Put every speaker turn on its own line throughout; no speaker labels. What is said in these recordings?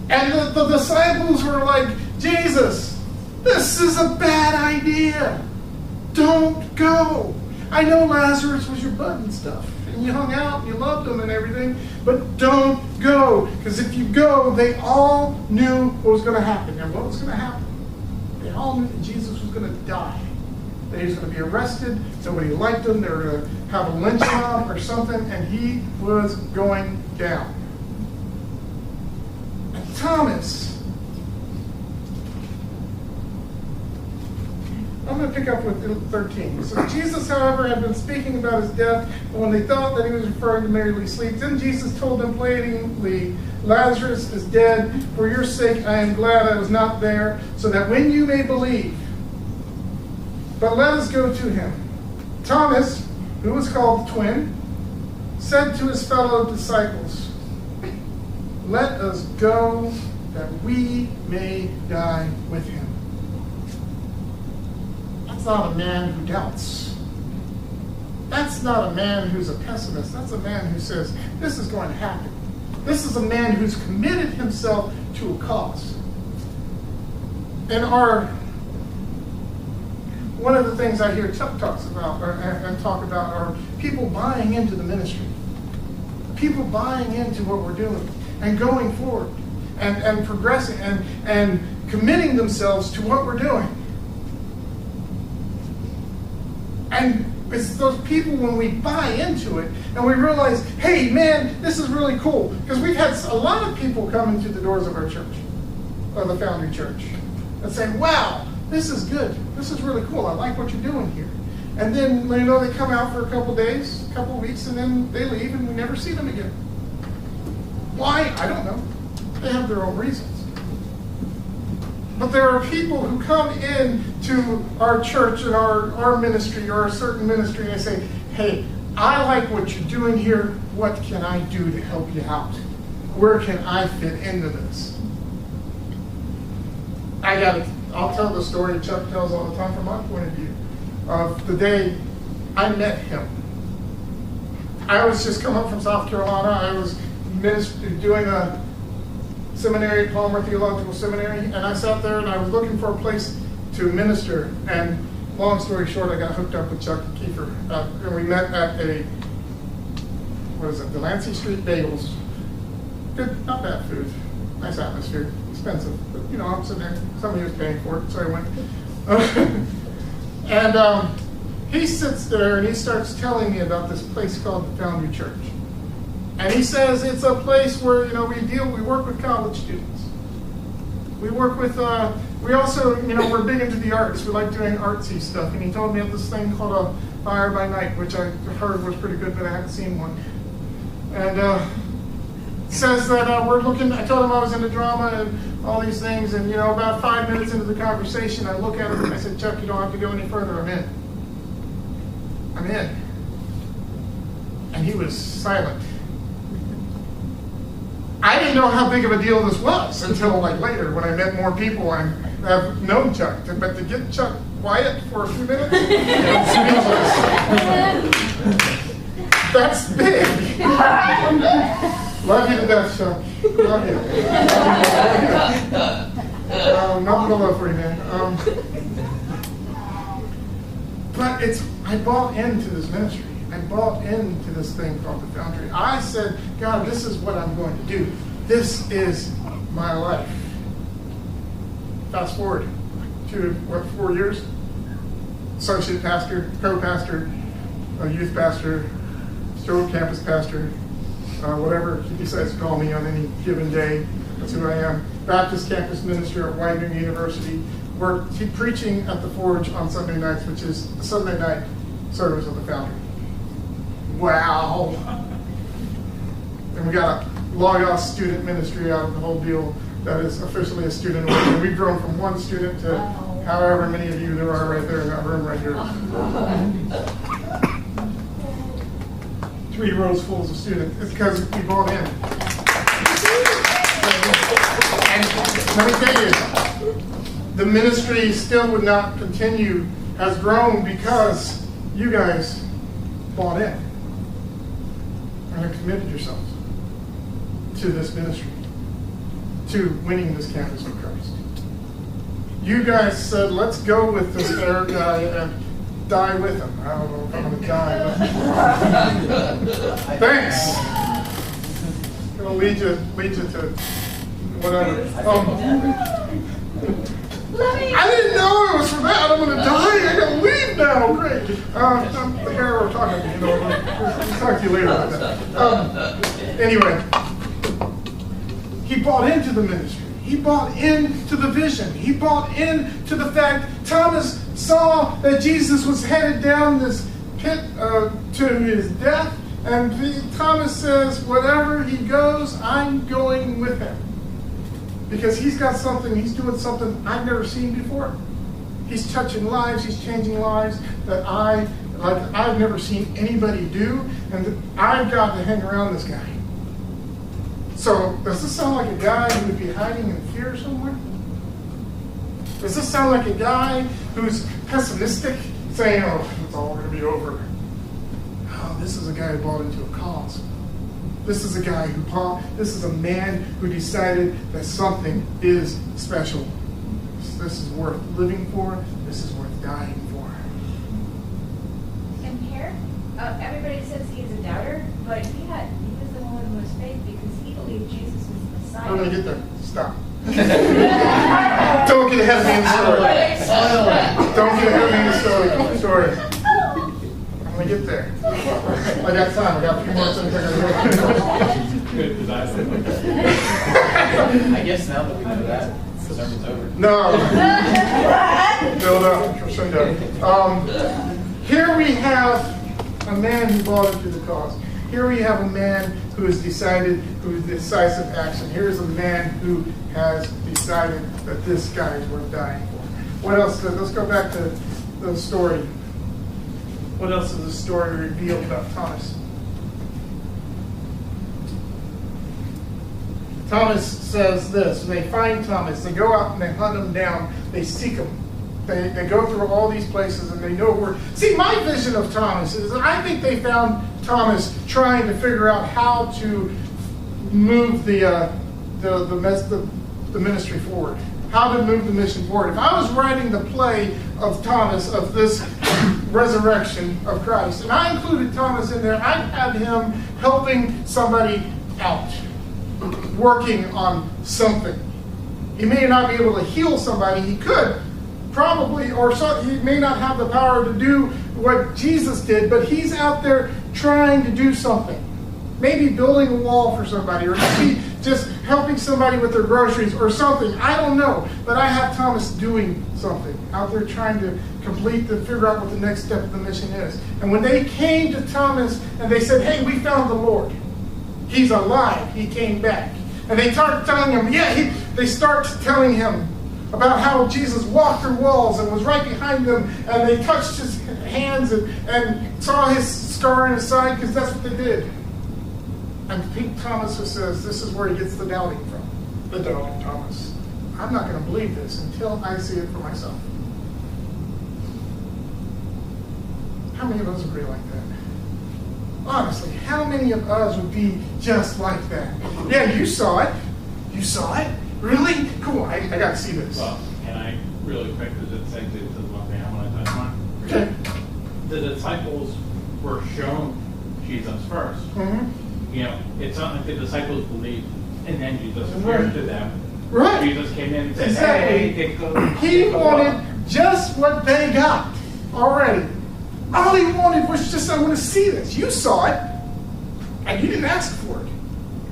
And the disciples were like, Jesus, this is a bad idea. Don't go. I know Lazarus was your bud and stuff, and you hung out, and you loved him and everything, but don't go. Because if you go, they all knew what was going to happen. And what was going to happen? They all knew that Jesus was going to die. That he was going to be arrested. Nobody liked him. They were going to have a lynch mob or something, and he was going down. And Thomas, I'm going to pick up with 13. So Jesus, however, had been speaking about his death, but when they thought that he was referring to Mary's sleep, then Jesus told them plainly, Lazarus is dead. For your sake I am glad I was not there, so that when you may believe. But let us go to him. Thomas, who was called the twin, said to his fellow disciples, let us go that we may die with him. That's not a man who doubts. That's not a man who's a pessimist. That's a man who says, this is going to happen. This is a man who's committed himself to a cause. And one of the things I hear Chuck talks about and talk about are people buying into the ministry. People buying into what we're doing and going forward and progressing and committing themselves to what we're doing. And it's those people when we buy into it and we realize, hey, man, this is really cool. Because we've had a lot of people come into the doors of our church, or the Foundry Church, and say, wow, this is good. This is really cool. I like what you're doing here. And then, they come out for a couple days, a couple weeks, and then they leave and we never see them again. Why? I don't know. They have their own reasons. But there are people who come in to our church and our ministry or a certain ministry and they say, hey, I like what you're doing here. What can I do to help you out? Where can I fit into this? I'll tell the story Chuck tells all the time from my point of view of the day I met him. I was just coming up from South Carolina. I was doing a seminary at Palmer Theological Seminary, and I sat there and I was looking for a place to minister. And long story short, I got hooked up with Chuck and Kiefer, and we met at Delancey Street Bagels. Good, not bad food, nice atmosphere, expensive, but I'm sitting there. Somebody was paying for it, so I went. And he sits there and he starts telling me about this place called the Foundry Church. And he says it's a place where, we work with college students. We work with, we also, we're big into the arts. We like doing artsy stuff. And he told me of this thing called a Fire by Night, which I heard was pretty good, but I haven't seen one. And says that we're looking, I told him I was into drama and all these things. And, about 5 minutes into the conversation, I look at him and I said, Chuck, you don't have to go any further. I'm in. And he was silent. I didn't know how big of a deal this was until later when I met more people and have known Chuck. But to get Chuck quiet for a few minutes, that's big. Love you to death, Chuck. Love you. Nothing but love for you, man. But I bought into this ministry. I bought into this thing called the Foundry. I said, God, this is what I'm going to do. This is my life. Fast forward to, 4 years? Associate pastor, co-pastor, youth pastor, still campus pastor, whatever he decides to call me on any given day. That's who I am. Baptist campus minister at Widener University. Preaching at the Forge on Sunday nights, which is the Sunday night service of the Foundry. Wow. And we got a Logos student ministry out of the whole deal that is officially a student. And we've grown from one student to however many of you there are right there in that room right here. 3 rows full of students. It's because we bought in. And let me tell you, the ministry still would not continue, has grown because you guys bought in and have committed yourselves to this ministry, to winning this canvas for Christ. You guys said, let's go with this air guy and die with him. I don't know if I'm going to die with him. Thanks. It'll lead you to whatever. I didn't know it was for that. I'm going to die. I got to leave now. Great. The guy we're talking to, we'll talk to you later about that. Anyway, he bought into the ministry. He bought into the vision. He bought into the fact Thomas saw that Jesus was headed down this pit to his death. And Thomas says, wherever he goes, I'm going with him. Because he's got something, he's doing something I've never seen before. He's touching lives, he's changing lives that I've never seen anybody do. And I've got to hang around this guy. So, does this sound like a guy who would be hiding in fear somewhere? Does this sound like a guy who's pessimistic, saying, oh, it's all going to be over? Oh, this is a guy who bought into a cause. This is a guy this is a man who decided that something is special. This is worth living for. This is worth dying for.
And here, everybody says he's a doubter, but he was the one with the most faith because he believed Jesus was the Messiah.
I'm going to get there. Stop. Don't get ahead of me in the story. Don't get ahead of me in the story. I'm going to get there. I got time. I got a few more things I got to do.
I guess now that we know that, the sermon's over.
No. Build up. Crescendo. Here we have a man who bought into the cause. Here we have a man who has decided, who's decisive action. Here's a man who has decided that this guy is worth dying for. What else? Let's go back to the story. What else does the story reveal about Thomas? Thomas says this. They find Thomas. They go out and they hunt him down. They seek him. They go through all these places and they know where. See, my vision of Thomas is that I think they found Thomas trying to figure out how to move the ministry forward. How to move the mission forward. If I was writing the play of Thomas, of this resurrection of Christ, and I included Thomas in there, I'd have him helping somebody out, working on something. He may not be able to heal somebody. He could, probably, or so, he may not have the power to do what Jesus did, but he's out there trying to do something. Maybe building a wall for somebody, or maybe just helping somebody with their groceries or something. I don't know. But I have Thomas doing something, out there trying to figure out what the next step of the mission is. And when they came to Thomas and they said, hey, we found the Lord. He's alive. He came back. And they start telling him, they start telling him about how Jesus walked through walls and was right behind them, and they touched his hands and saw his scar in his side, because that's what they did. And Pete Thomas says this is where he gets the doubting from. The doubting Thomas. I'm not going to believe this until I see it for myself. How many of us agree like that? Honestly, how many of us would be just like that? Yeah, you saw it. You saw it? Really? Cool, I got to see this.
Well, can I really quick, because it segues to the one thing I want to touch on?
Okay.
The disciples were shown Jesus first.
Mm-hmm.
It's not like the disciples believed, and then Jesus appeared to them.
Right.
Jesus came in and said,
Exactly.
hey,
he wanted just what they got already. All he wanted was just, I want to see this. You saw it, and you didn't ask for it.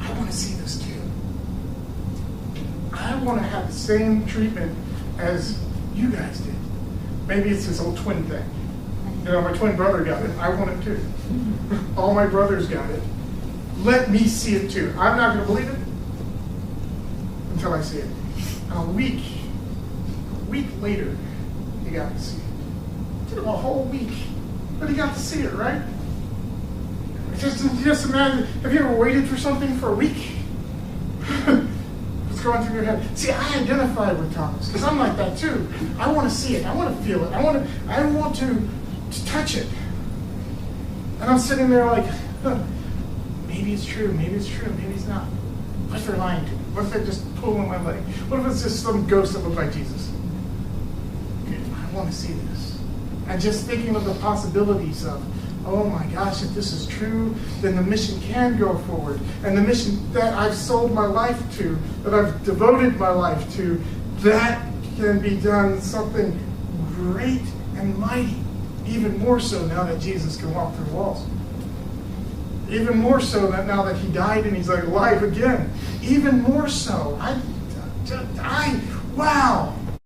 I want to see this too. I want to have the same treatment as you guys did. Maybe it's this old twin thing. My twin brother got it. I want it too. All my brothers got it. Let me see it too. I'm not going to believe it until I see it. And a week later, he got to see it. It took him a whole week, but he got to see it, right? Just imagine, have you ever waited for something for a week? What's going through your head? See, I identify with Thomas, because I'm like that too. I want to see it. I want to feel it. I want to touch it. And I'm sitting there like, maybe it's true, maybe it's not. What if they're lying to me? What if they just pull on my leg? What if it's just some ghost that looked like Jesus? I want to see this. And just thinking of the possibilities of, oh my gosh, if this is true, then the mission can go forward. And the mission that I've sold my life to, that I've devoted my life to, that can be done something great and mighty. Even more so now that Jesus can walk through walls. Even more so that now that he died and he's like alive again. Even more so. Wow.